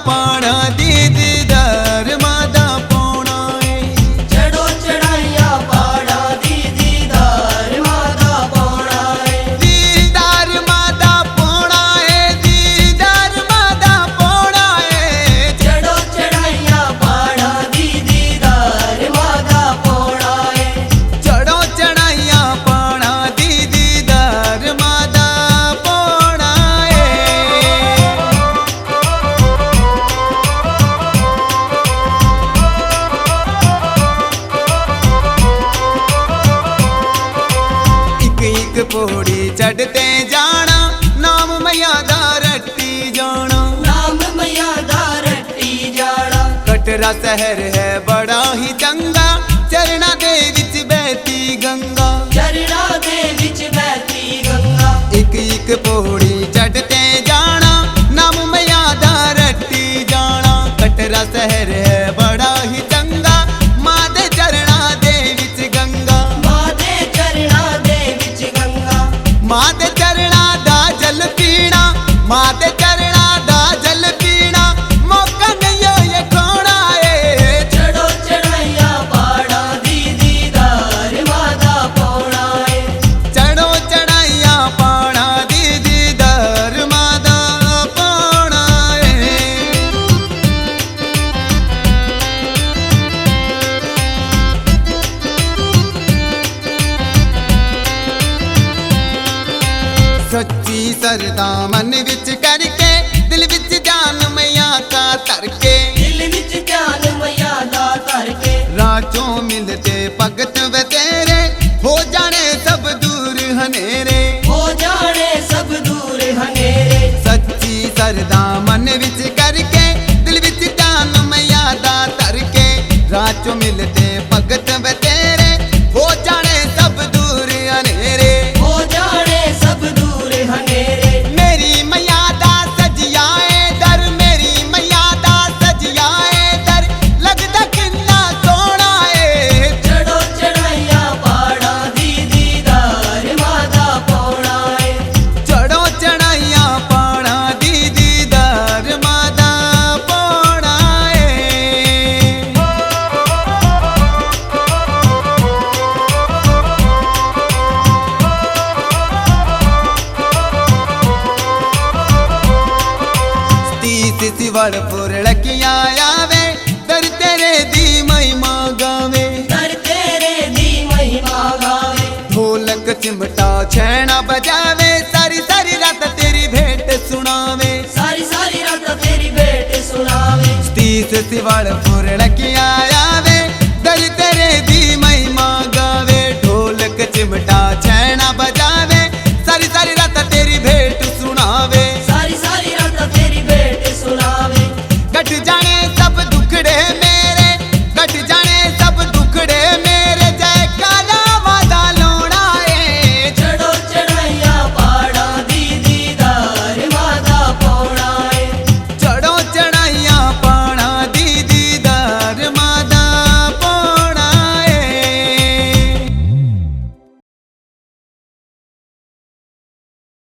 पाना दीदार मादा पौना है। चढ़ो चढ़ाइया पाना दीदार मादा पौना है। दीदार मादा पौना है, दीदार मादा पौना है। चढ़ो चढ़ाइया पाना दीदार मादा पौना है। चढ़ो चढ़ाइया पाना दीदार मादा पौना है। एक एक पौड़ी चढ़ते जाना, नाम मैया दा रट्टी जाना। नाम मैया दा रट्टी जाना। कटरा शहर है बड़ा ही चंगा, चरना दे विच बहती गंगा। झरना दे विच बहती गंगा। एक एक पौड़ी चढ़ते जाना, नाम मैया दा रट्टी जाना। कटरा शहर है बड़ा ही चंगा, मां दे चरना दे विच गंगा। मां दे चरना दे विच गंगा। मां दे चरना दा जल पीना, मां दे चरना दा जल पीना, मौका नहीं ये खोना है। चढ़ो चढ़ाइया पाना दीदार मादा पौना है। चढ़ो चढ़ाइया पाना दीदार मादा पौना है। सच्ची सरदा मन विच करके, दिल विच जान मैया का तरके। दिल विच ध्यान मैया दा करके। राचों मिलते भगत वे तेरे, हो जाने सब दूर हनेरे। हो जाने सब दूर हनेरे। सच्ची सरदा मन विच करके, दिल विच जान मैया दा तरके। राचों मिलते भगत वे तेरे, हो जाने सब दूर हनेरे। हो जाने सब दूर हनेरे। मेरी मैया दा सजिया ए दर, मेरी मैया दा सजिया ए दर, लगदा किन्ना सोहना है। चढ़ो चढ़ाइया पाना दीदार मादा पौना है। चढ़ो चढ़ाइया पाना दीदार मादा पौना है। तीस सिवड़पुर लकिया आवे, दर तेरे दी महिमा गावे। दर तेरे दी महिमा गावे। ढोलक चिमटा छैना बजावे, सारी सारी रात तेरी भेंट सुनावे। सारी सारी रात तेरी भेंट सुनावे। तीस सिवड़पुर लकिया